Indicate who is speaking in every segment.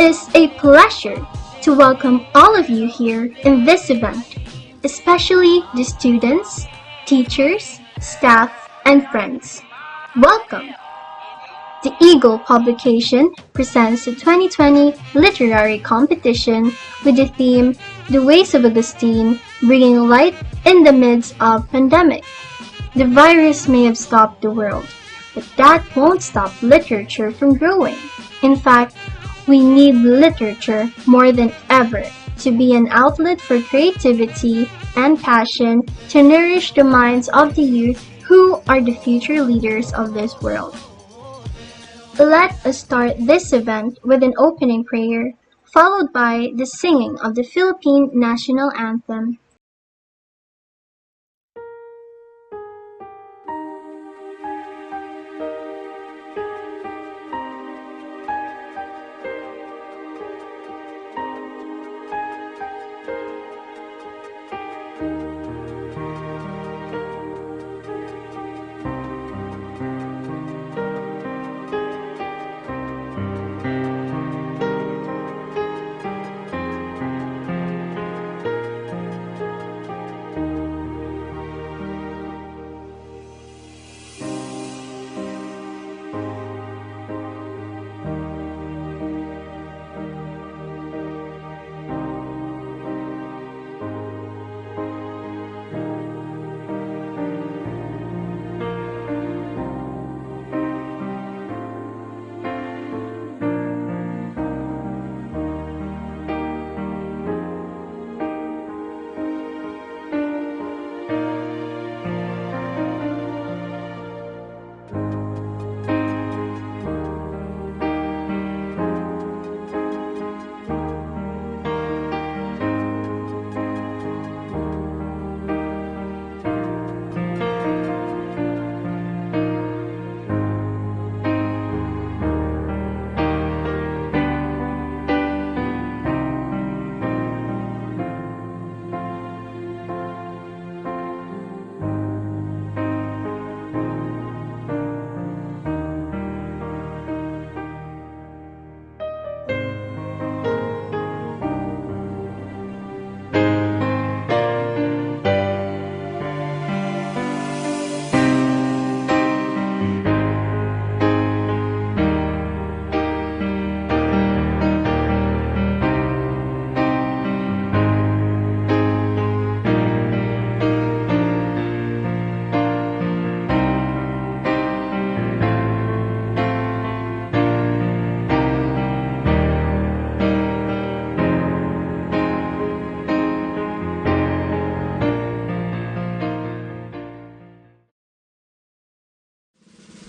Speaker 1: is a pleasure to welcome all of you here in this event, especially the students, teachers, staff, and friends. Welcome! The Eagle publication presents the 2020 literary competition with the theme The Ways of Augustine, Bringing Light in the Midst of Pandemic. The virus may have stopped the world, but that won't stop literature from growing. In fact, we need literature more than ever to be an outlet for creativity and passion to nourish the minds of the youth who are the future leaders of this world. Let us start this event with an opening prayer, followed by the singing of the Philippine National Anthem.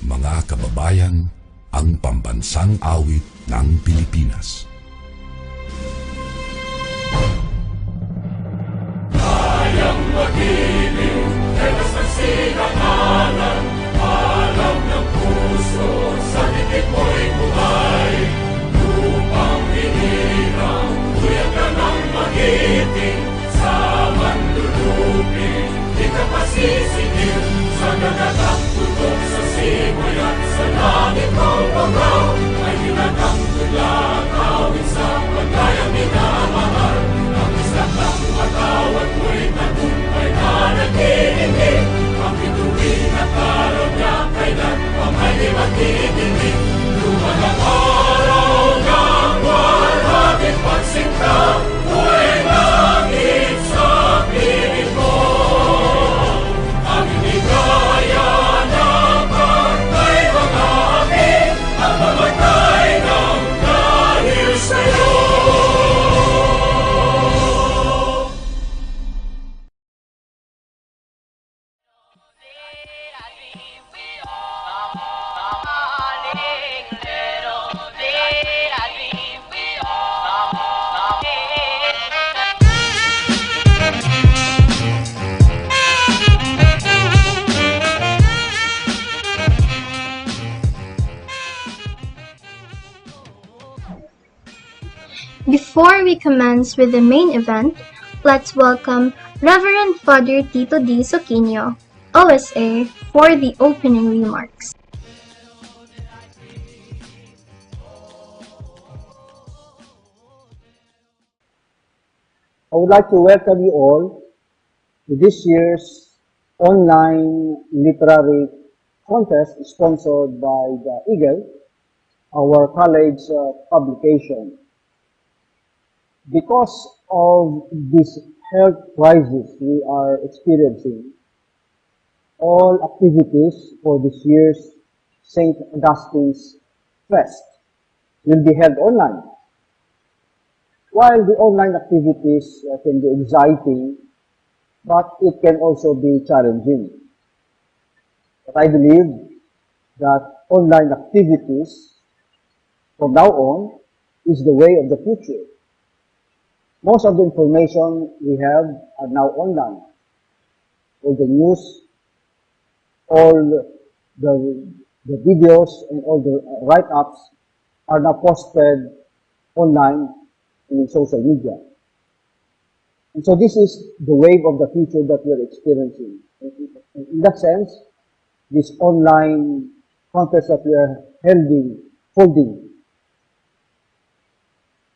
Speaker 2: Mga kababayan, ang pambansang awit ng Pilipinas.
Speaker 3: Kayang magiliw, telas ng sinangalan, alam ng puso, sa titik mo'y buhay. Lupang hinirang, tuyag ka ng magiting, sa manlulupin, di ka pasisigil, sa nagatang tutok sa simoy at sa langit mong bangaw, ay hinatang tula, kawin sa paglayang minamahal. Ang isang ng matawad mo'y tagumpay na nagkikinig, ang bituin at araw niya kailan pang ay di magkikinig. Luman ang araw ng walhaging pagsinta, mo'y langit sa piling mo. Ang inigaya na pagkay mga aking, ang mamatay ng dahil sa'yo.
Speaker 1: Before we commence with the main event, let's welcome Reverend Father Tito D. Soquino, OSA, for the opening remarks.
Speaker 4: I would like to welcome you all to this year's online literary contest sponsored by the Eagle, our college publication. Because of this health crisis we are experiencing, all activities for this year's St. Augustine's Fest will be held online. While the online activities can be exciting, but it can also be challenging. But I believe that online activities from now on is the way of the future. Most of the information we have are now online. All the news, all the videos, and all the write-ups are now posted online in social media. And so this is the wave of the future that we are experiencing. In that sense, this online contest that we are holding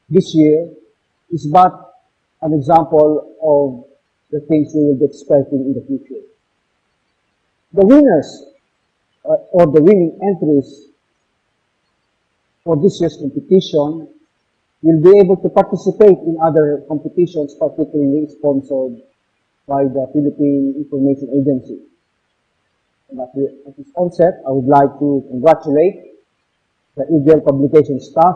Speaker 4: this year is but an example of the things we will be expecting in the future. The winners or the winning entries for this year's competition will be able to participate in other competitions, particularly sponsored by the Philippine Information Agency. And at this onset, I would like to congratulate the Eagle publication staff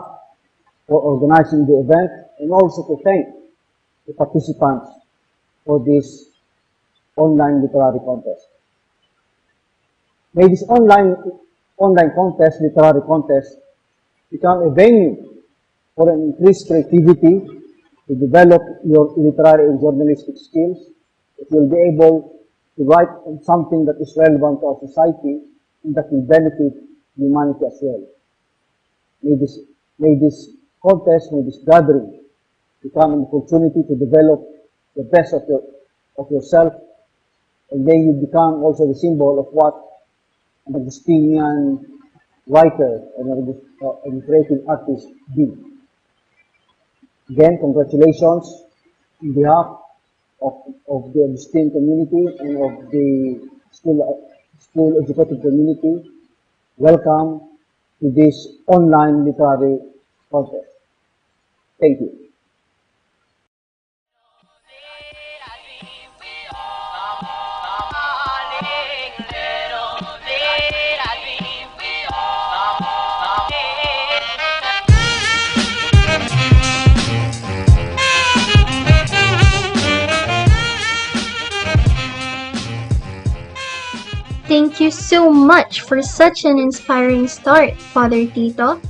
Speaker 4: for organizing the event and also to thank the participants for this online literary contest. May this online literary contest, become a venue for an increased creativity to develop your literary and journalistic skills. That you'll be able to write on something that is relevant to our society and that will benefit humanity as well. May this contest, may this gathering become an opportunity to develop the best of yourself, and may you become also the symbol of what an Augustinian writer and creative artist be. Again, congratulations on behalf of the Augustine community and of the school educative community. Welcome to this online literary contest. Thank you.
Speaker 1: Thank you so much for such an inspiring start, Father Tito.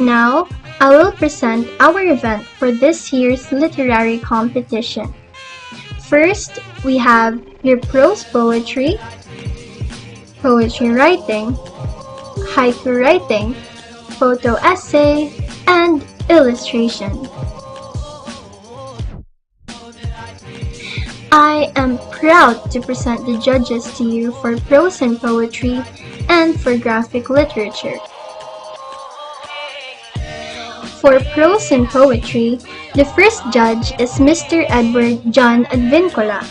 Speaker 1: Now, I will present our event for this year's literary competition. First, we have your prose poetry, poetry writing, haiku writing, photo essay, and illustration. I am proud to present the judges to you for prose and poetry and for graphic literature. For prose and poetry, the first judge is Mr. Edward John Advincola.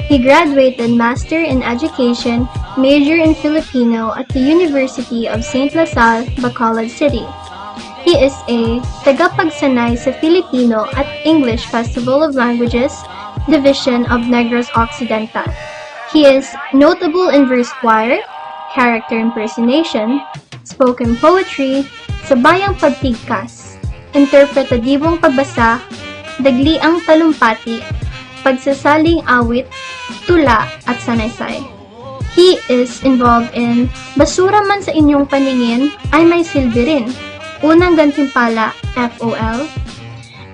Speaker 1: He graduated Master in Education, major in Filipino at the University of St. LaSalle, Bacolod City. He is a tagapagsanay sa Filipino at English Festival of Languages, Division of Negros Occidental. He is notable in verse choir, character impersonation, spoken poetry, sabayang pagpigkas, interpretadibong pagbasa, dagliang talumpati, pagsasaling awit, tula at sanaysay. He is involved in Basura Man sa Inyong Paningin ay May Silbi Rin, Unang Gantimpala, FOL,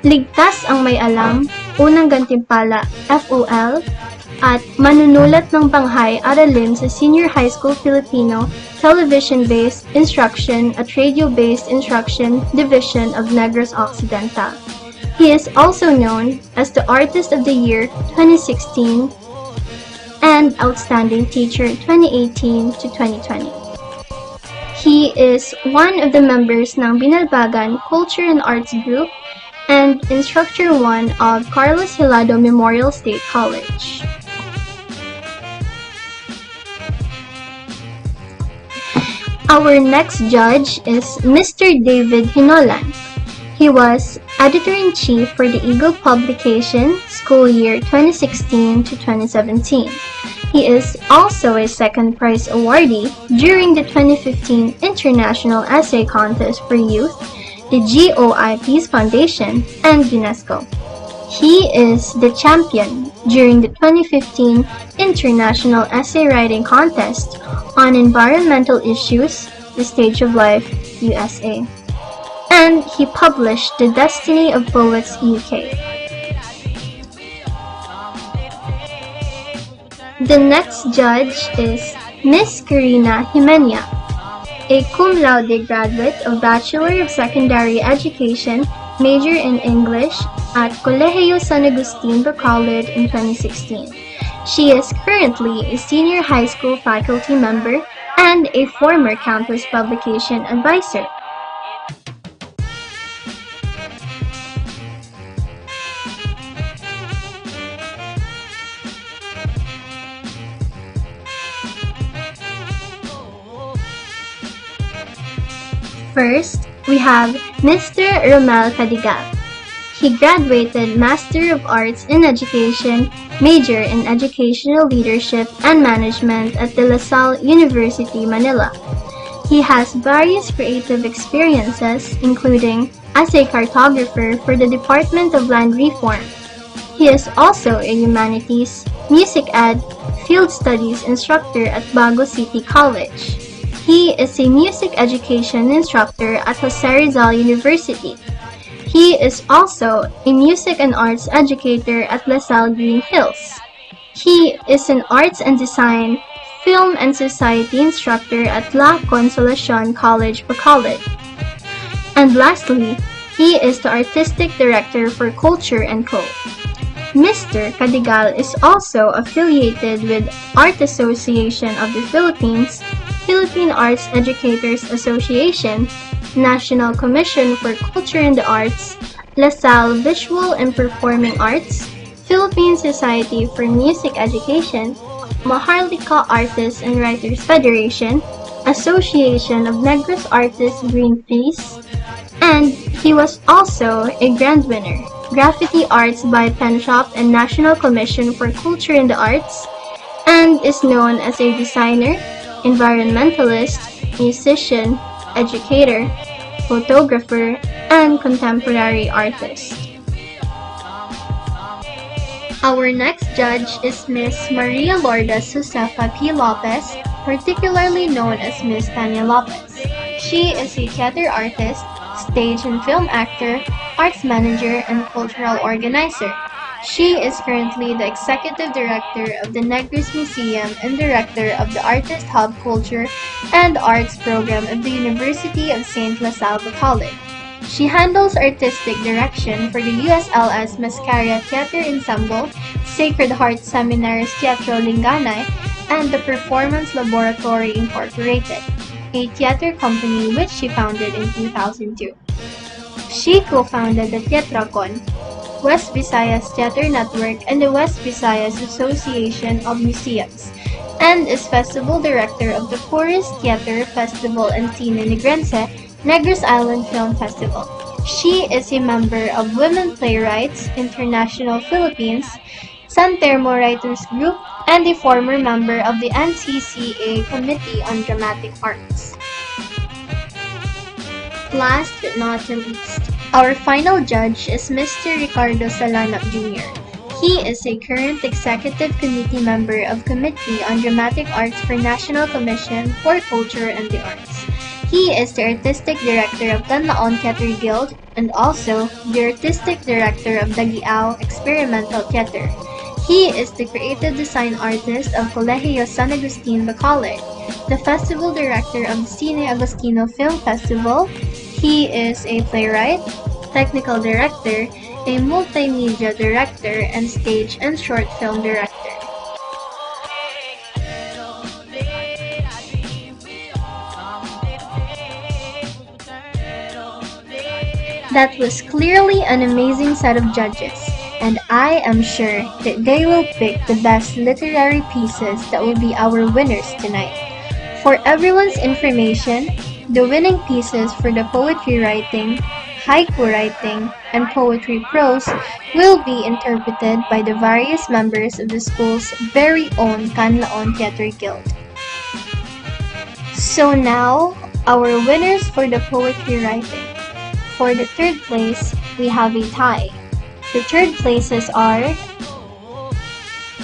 Speaker 1: Ligtas ang May Alam, Unang Gantimpala, FOL, at Manunulat ng Banghay Aralin sa Senior High School Filipino Television-Based Instruction at Radio-Based Instruction Division of Negros Occidental. He is also known as the Artist of the Year 2016 and Outstanding Teacher 2018 to 2020. He is one of the members ng Binalbagan Culture and Arts Group and Instructor 1 of Carlos Hilado Memorial State College. Our next judge is Mr. David Hinolan. He was Editor-in-Chief for the Eagle publication school year 2016 to 2017. He is also a second prize awardee during the 2015 International Essay Contest for Youth, the GOI Peace Foundation, and UNESCO. He is the champion during the 2015 International Essay Writing Contest on Environmental Issues, The Stage of Life, USA. And he published The Destiny of Poets, UK. The next judge is Miss Karina Jimena, a cum laude graduate of Bachelor of Secondary Education, major in English at Colegio San Agustin, Bacolod in 2016. She is currently a senior high school faculty member and a former campus publication advisor. First, we have Mr. Romel Cadigal. He graduated Master of Arts in Education, major in Educational Leadership and Management at De La Salle University, Manila. He has various creative experiences, including as a cartographer for the Department of Land Reform. He is also a humanities, music ed, field studies instructor at Bago City College. He is a music education instructor at Jose Rizal University. He is also a music and arts educator at La Salle Green Hills. He is an arts and design, film and society instructor at La Consolacion College, Bacolod. And lastly, he is the artistic director for Culture & Co. Mr. Cadigal is also affiliated with Art Association of the Philippines, Philippine Arts Educators Association, National Commission for Culture and the Arts, La Salle Visual and Performing Arts, Philippine Society for Music Education, Maharlika Artists and Writers Federation, Association of Negros Artists Green Peace, and he was also a grand winner, Graffiti Arts by Pen Shop and National Commission for Culture and the Arts, and is known as a designer, environmentalist, musician, educator, photographer, and contemporary artist. Our next judge is Miss Maria Lourdes Josefa P. Lopez, particularly known as Miss Tanya Lopez. She is a theater artist, stage and film actor, arts manager, and cultural organizer. She is currently the Executive Director of the Negros Museum and Director of the Artist Hub Culture and Arts Program of the University of St. La Salle Bacolod. She handles artistic direction for the USLS Mascaria Theater Ensemble, Sacred Heart Seminary's Teatro Linganay, and the Performance Laboratory Incorporated, a theater company which she founded in 2002. She co-founded the Teatracon, West Visayas Theater Network, and the West Visayas Association of Museums, and is Festival Director of the Forest Theater Festival and Cine Negrense, Negros Island Film Festival. She is a member of Women Playwrights International Philippines, San Telmo Writers Group, and a former member of the NCCA Committee on Dramatic Arts. Last but not the least, our final judge is Mr. Ricardo Salanap Jr. He is a current executive committee member of Committee on Dramatic Arts for National Commission for Culture and the Arts. He is the artistic director of Tanlaon Theater Guild and also the artistic director of Dagiao Experimental Theater. He is the creative design artist of Colegio San Agustin Bacolod, the festival director of the Cine Agostino Film Festival. He is a playwright, technical director, a multimedia director, and stage and short film director. That was clearly an amazing set of judges, and I am sure that they will pick the best literary pieces that will be our winners tonight. For everyone's information, the winning pieces for the poetry writing, haiku writing, and poetry prose will be interpreted by the various members of the school's very own Kanlaon Theater Guild. So now, our winners for the poetry writing. For the third place, we have a tie. The third places are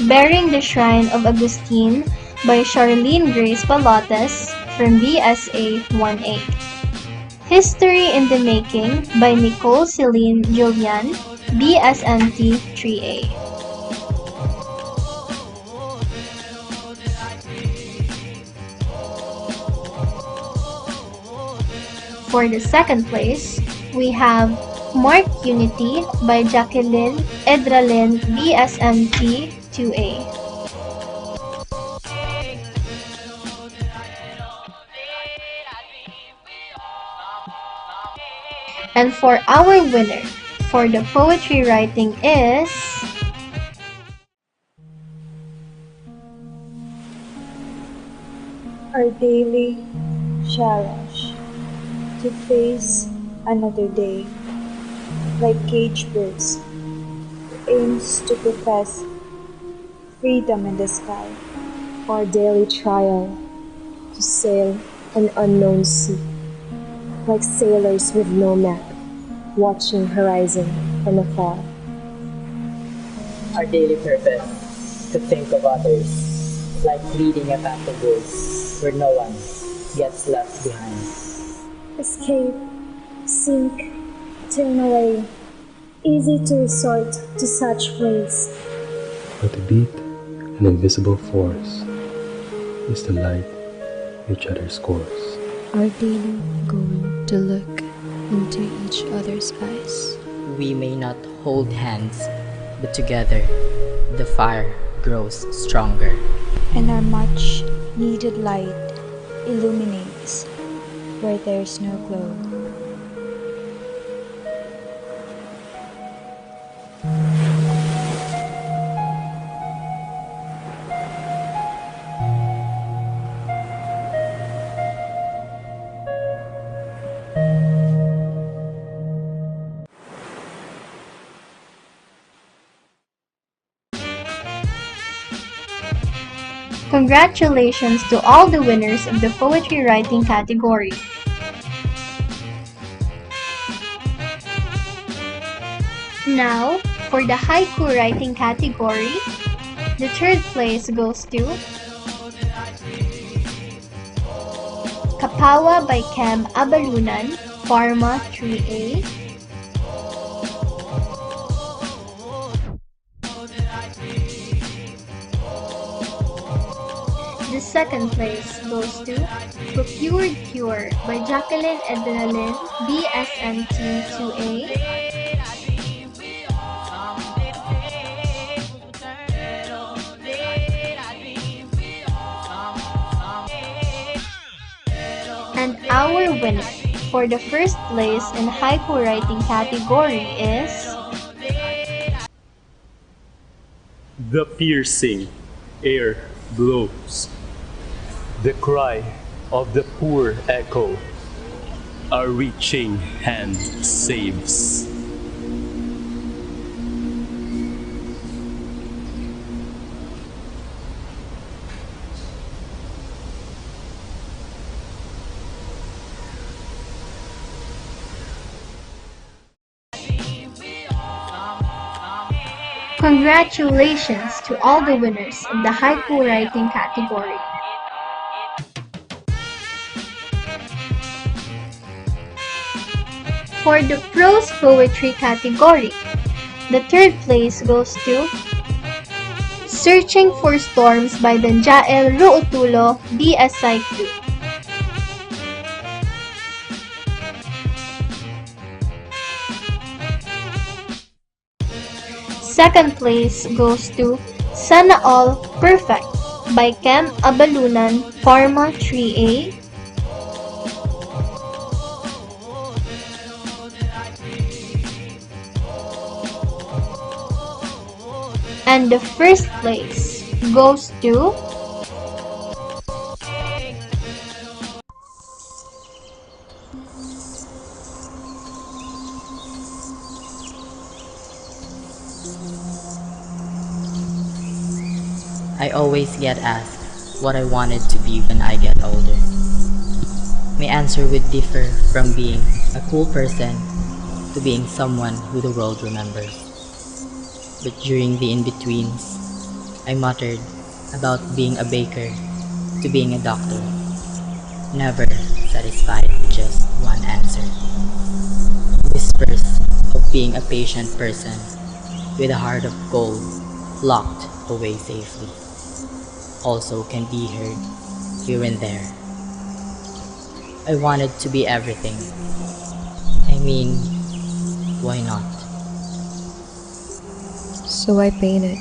Speaker 1: Bearing the Shrine of Agustin by Charlene Grace Palotes from BSA 1A. History in the Making by Nicole Celine Julian, BSNT 3A. For the second place, we have Mark Unity by Jacqueline Edralin, BSMT 2A. And for our winner for the poetry writing is
Speaker 5: Our daily challenge to face another day like caged birds who aims to profess freedom in the sky.
Speaker 6: Our daily trial to sail an unknown sea, like sailors with no map, watching horizon from afar.
Speaker 7: Our daily purpose to think of others, like leading a path of woods where no one gets left behind.
Speaker 5: Escape, sink, turn away. Easy to resort to such ways.
Speaker 8: But to beat an invisible force is to light each other's course.
Speaker 9: Our daily goal to look into each other's eyes.
Speaker 7: We may not hold hands, but together the fire grows stronger.
Speaker 5: And our much needed light illuminates where there's no glow.
Speaker 1: Congratulations to all the winners of the poetry writing category. Now, for the haiku writing category, the third place goes to Kapawa by Kem Abalunan, Pharma 3A. The second place goes to Procured Cure by Jacqueline Edralin, BSMT 2A. And our winner for the first place in haiku writing category is
Speaker 10: The piercing air blows. The cry of the poor echo. A reaching hand saves.
Speaker 1: Congratulations to all the winners in the haiku writing category. For the prose poetry category, the third place goes to Searching for Storms by Danjael Ruutulo, BS Psych 2. Second place goes to Sana All Perfect by Kem Abalunan, Pharma 3A. And the first place goes to
Speaker 7: I always get asked what I wanted to be when I get older. My answer would differ from being a cool person to being someone who the world remembers. But during the in-betweens, I muttered about being a baker to being a doctor, never satisfied with just one answer. Whispers of being a patient person with a heart of gold locked away safely also can be heard here and there. I wanted to be everything. I mean, why not?
Speaker 5: So I painted.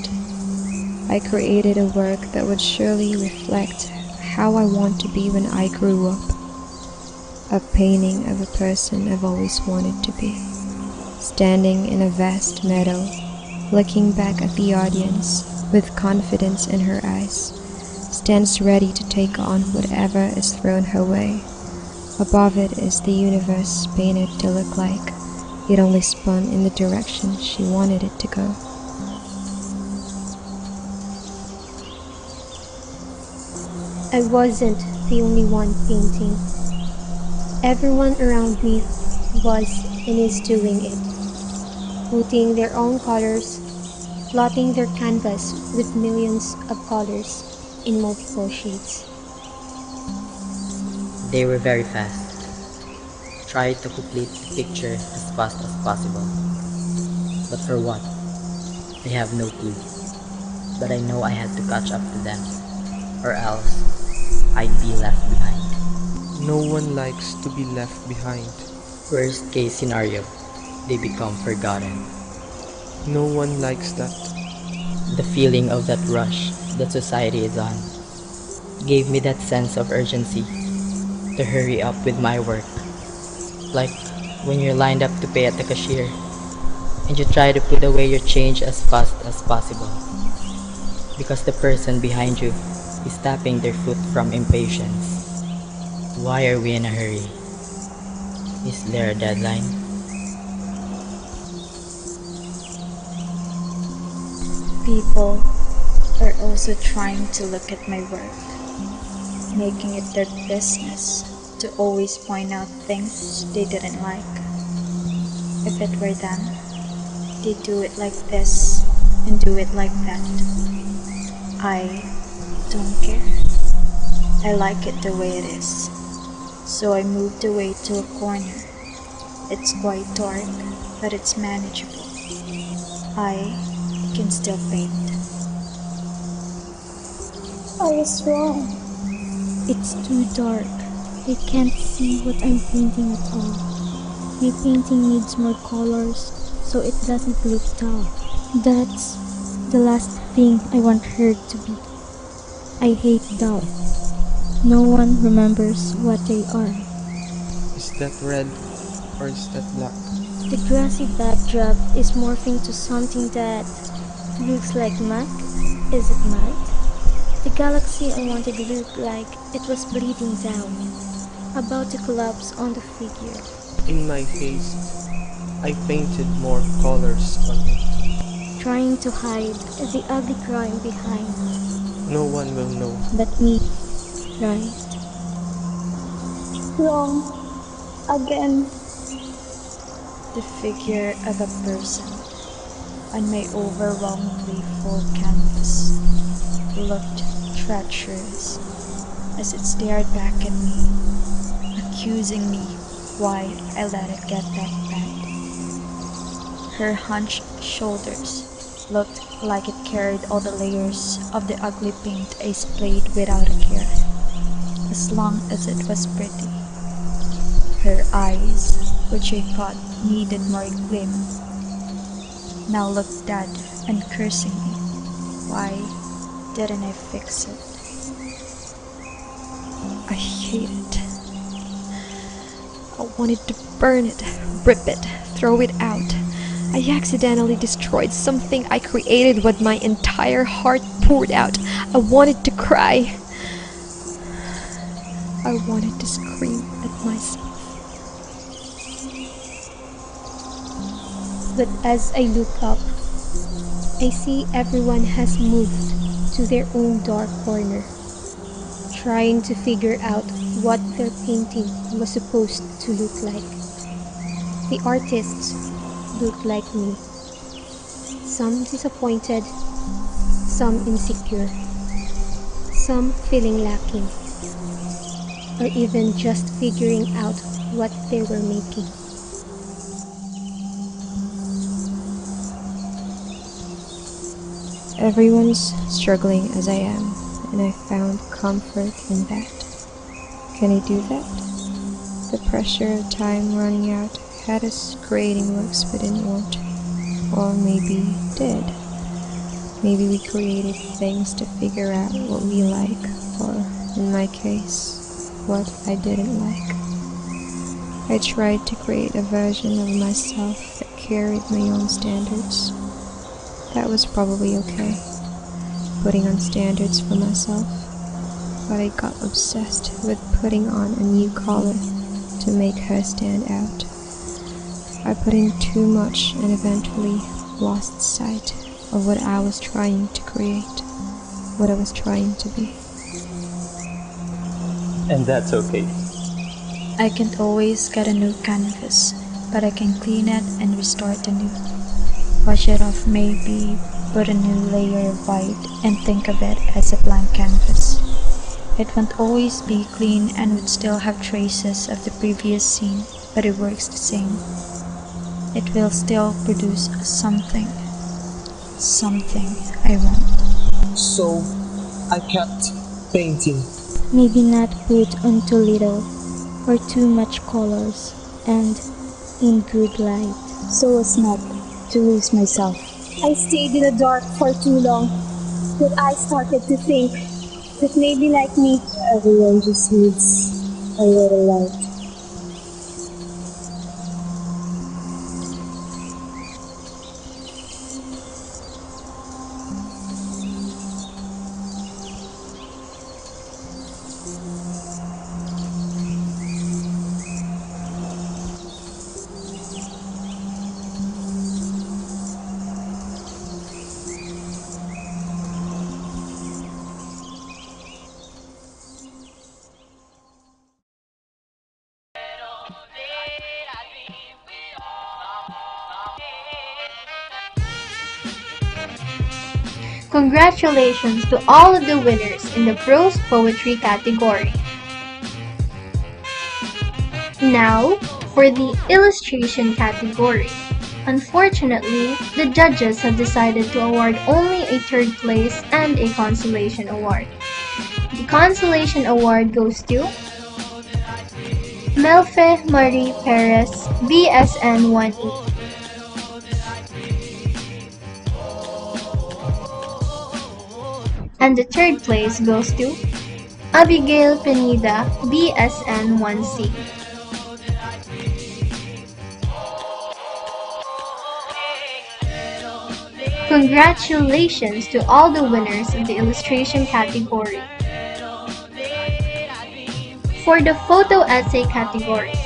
Speaker 5: I created a work that would surely reflect how I want to be when I grew up. A painting of a person I've always wanted to be, standing in a vast meadow, looking back at the audience with confidence in her eyes, stands ready to take on whatever is thrown her way. Above it is the universe painted to look like it only spun in the direction she wanted it to go.
Speaker 11: I wasn't the only one painting. Everyone around me was and is doing it, putting their own colors, plotting their canvas with millions of colors in multiple shades.
Speaker 7: They were very fast. Tried to complete the picture as fast as possible. But for what? I have no clue. But I know I had to catch up to them, or else I'd be left behind.
Speaker 12: No one likes to be left behind.
Speaker 7: Worst case scenario, they become forgotten.
Speaker 12: No one likes that.
Speaker 7: The feeling of that rush that society is on gave me that sense of urgency to hurry up with my work. Like when you're lined up to pay at the cashier and you try to put away your change as fast as possible because the person behind you is tapping their foot from impatience. Why are we in a hurry? Is there a deadline?
Speaker 5: People are also trying to look at my work, making it their business to always point out things they didn't like. If it were them, they'd do it like this and do it like that. I don't care. I like it the way it is. So I moved away to a corner. It's quite dark, but it's manageable. I can still paint.
Speaker 11: I was wrong. It's too dark. I can't see what I'm painting at all. My painting needs more colors so it doesn't look dull. That's the last thing I want her to be. I hate dull. No one remembers what they are.
Speaker 12: Is that red or is that black?
Speaker 11: The grassy backdrop is morphing to something that looks like matte. Is it matte? The galaxy I wanted to look like it was bleeding down, about to collapse on the figure.
Speaker 12: In my haste, I painted more colors on it.
Speaker 11: Trying to hide the ugly crime behind.
Speaker 12: No one will know.
Speaker 11: But me, right? Wrong. Again.
Speaker 5: The figure of a person on my overwhelmingly full canvas looked treacherous as it stared back at me, accusing me why I let it get that bad. Her hunched shoulders looked like it carried all the layers of the ugly paint I splayed without a care, as long as it was pretty. Her eyes, which I thought needed more gleam, now looked dead and cursing me. Why didn't I fix it? I hate it. I wanted to burn it, rip it, throw it out,
Speaker 9: I accidentally destroyed something I created with my entire heart poured out. I wanted to cry. I wanted to scream at myself.
Speaker 11: But as I look up, I see everyone has moved to their own dark corner, trying to figure out what their painting was supposed to look like. The artists look like me. Some disappointed, some insecure, some feeling lacking, or even just figuring out what they were making.
Speaker 9: Everyone's struggling as I am, and I found comfort in that. Can I do that? The pressure of time running out had us creating works we didn't want, or maybe did. Maybe we created things to figure out what we like, or in my case, what I didn't like. I tried to create a version of myself that carried my own standards. That was probably okay, putting on standards for myself, but I got obsessed with putting on a new color to make her stand out. I put in too much and eventually lost sight of what I was trying to create, what I was trying to be.
Speaker 10: And that's okay.
Speaker 5: I can't always get a new canvas, but I can clean it and restart anew. Wash it off maybe, put a new layer of white, and think of it as a blank canvas. It won't always be clean and would still have traces of the previous scene, but it works the same. It will still produce something I want.
Speaker 12: So, I kept painting.
Speaker 11: Maybe not put on too little or too much colors and in good light,
Speaker 13: so as not to lose myself.
Speaker 6: I stayed in the dark for too long that I started to think that maybe like me,
Speaker 13: everyone just needs a little light.
Speaker 1: Congratulations to all of the winners in the prose poetry category. Now, for the illustration category. Unfortunately, the judges have decided to award only a third place and a consolation award. The consolation award goes to Melfe Marie Perez, BSN 1E. And the third place goes to Abigail Pineda, BSN 1C. Congratulations to all the winners of the illustration category. For the photo essay category,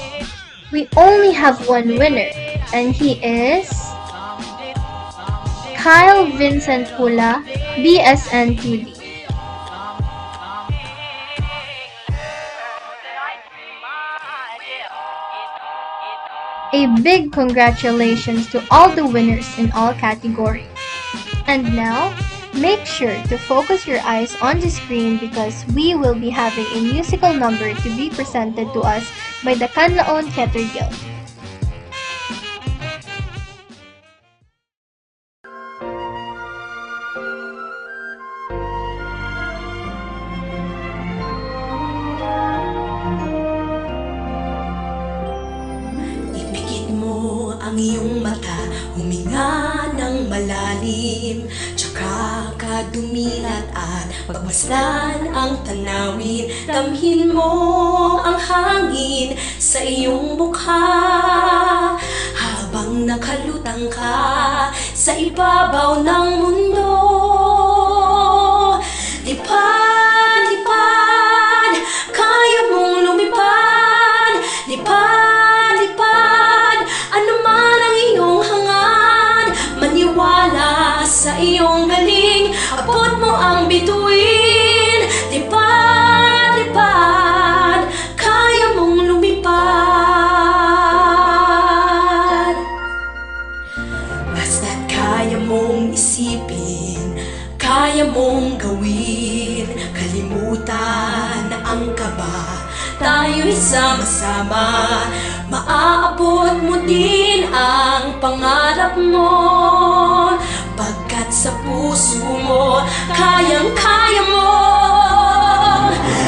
Speaker 1: we only have one winner, and he is Kyle Vincent Hula, BSN 2D. A big congratulations to all the winners in all categories. And now, make sure to focus your eyes on the screen because we will be having a musical number to be presented to us by the Kanlaon Theater Guild.
Speaker 14: Ang iyong mata, huminga ng malalim, tsaka ka dumilat at pagmasdan ang tanawin. Damhin mo ang hangin sa iyong mukha, habang Habang nakalutang ka sa ibabaw ng mundo, lipad, lipad, kaya mong lumipad. Lipad, lipad, ano man ang iyong hangad. Maniwala sa iyong galing, abot mo ang bituin. Lipad, lipad, kaya mong lumipad. Basta't kaya mong isipin, kaya mong gawin. Kalimutan na ang kaba, tayo'y sama-sama. Maaabot mo din ang pangarap mo, pagkat sa puso mo kayang-kaya mo.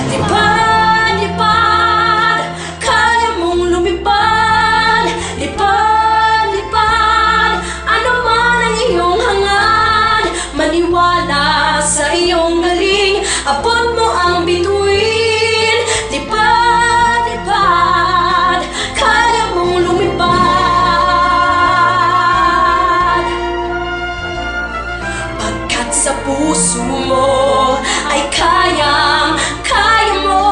Speaker 14: Lipad, lipad, kaya mong lumipad. Lipad, lipad, ano man ang iyong hangad. Maniwala sa iyong galing, abot mo ang bituin. Lipad, lipad, kaya mong lumipad. Pagkat sa puso mo ay kayang-kaya mo.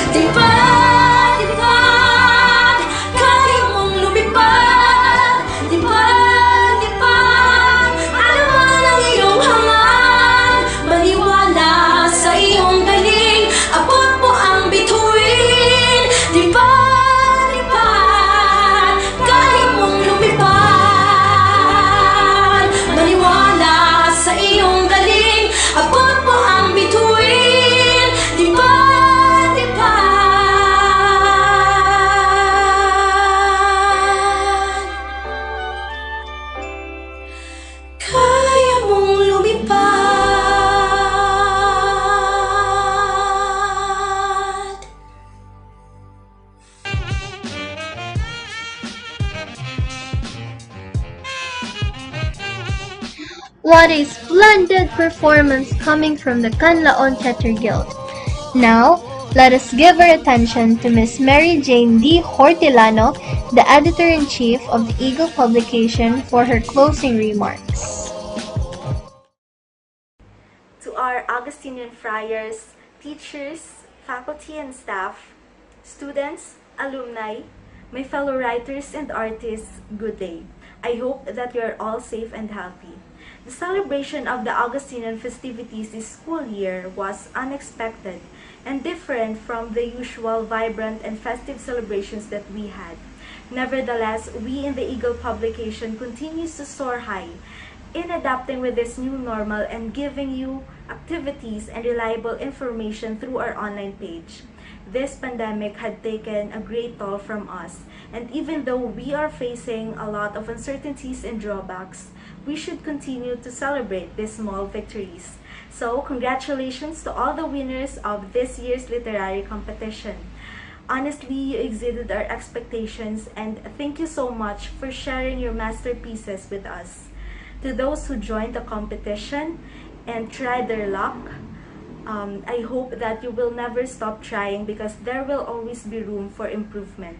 Speaker 14: Lipad, lipad, kaya mong lumipad. Lipad, lipad, ano man ang iyong hangad. Maniwala sa iyong galing, abot mo ang bituin. Lipad, lipad, kaya mong lumipad. Maniwala sa iyong galing, abot mo ang bituin. Lipad, lipad, kaya mong lumipad.
Speaker 1: What a splendid performance coming from the Canlaon Theater Guild. Now, let us give our attention to Miss Mary Jane D. Hortilano, the Editor-in-Chief of the Eagle publication, for her closing remarks.
Speaker 15: To our Augustinian friars, teachers, faculty and staff, students, alumni, my fellow writers and artists, good day. I hope that you are all safe and healthy. The celebration of the Augustinian festivities this school year was unexpected and different from the usual vibrant and festive celebrations that we had. Nevertheless, we in the Eagle publication continues to soar high in adapting with this new normal and giving you activities and reliable information through our online page. This pandemic had taken a great toll from us, and even though we are facing a lot of uncertainties and drawbacks, we should continue to celebrate these small victories. So, congratulations to all the winners of this year's literary competition. Honestly, you exceeded our expectations, and thank you so much for sharing your masterpieces with us. To those who joined the competition and tried their luck, I hope that you will never stop trying because there will always be room for improvement.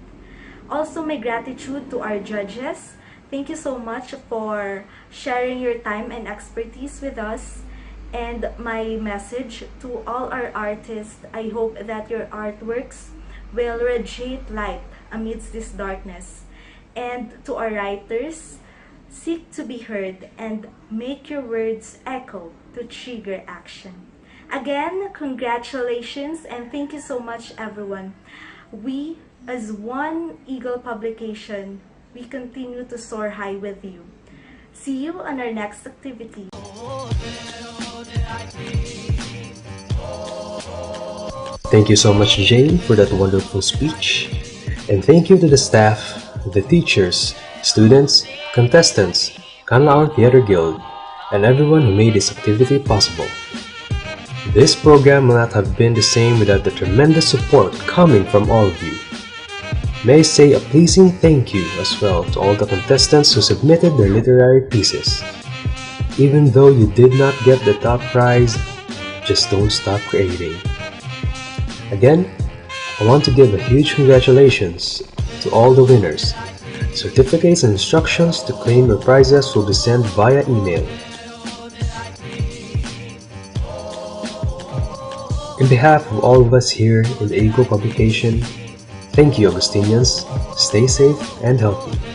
Speaker 15: Also, my gratitude to our judges. Thank you so much for sharing your time and expertise with us. And my message to all our artists, I hope that your artworks will radiate light amidst this darkness. And to our writers, seek to be heard and make your words echo to trigger action. Again, congratulations and thank you so much, everyone. We, as one Eagle publication, we continue to soar high with you. See you on our next activity.
Speaker 8: Thank you so much, Jane, for that wonderful speech. And thank you to the staff, the teachers, students, contestants, Canlaon Theater Guild, and everyone who made this activity possible. This program will not have been the same without the tremendous support coming from all of you. May I say a pleasing thank you as well to all the contestants who submitted their literary pieces. Even though you did not get the top prize, just don't stop creating. Again, I want to give a huge congratulations to all the winners. Certificates and instructions to claim your prizes will be sent via email. In behalf of all of us here in the Haiku publication, thank you, Augustinians. Stay safe and healthy.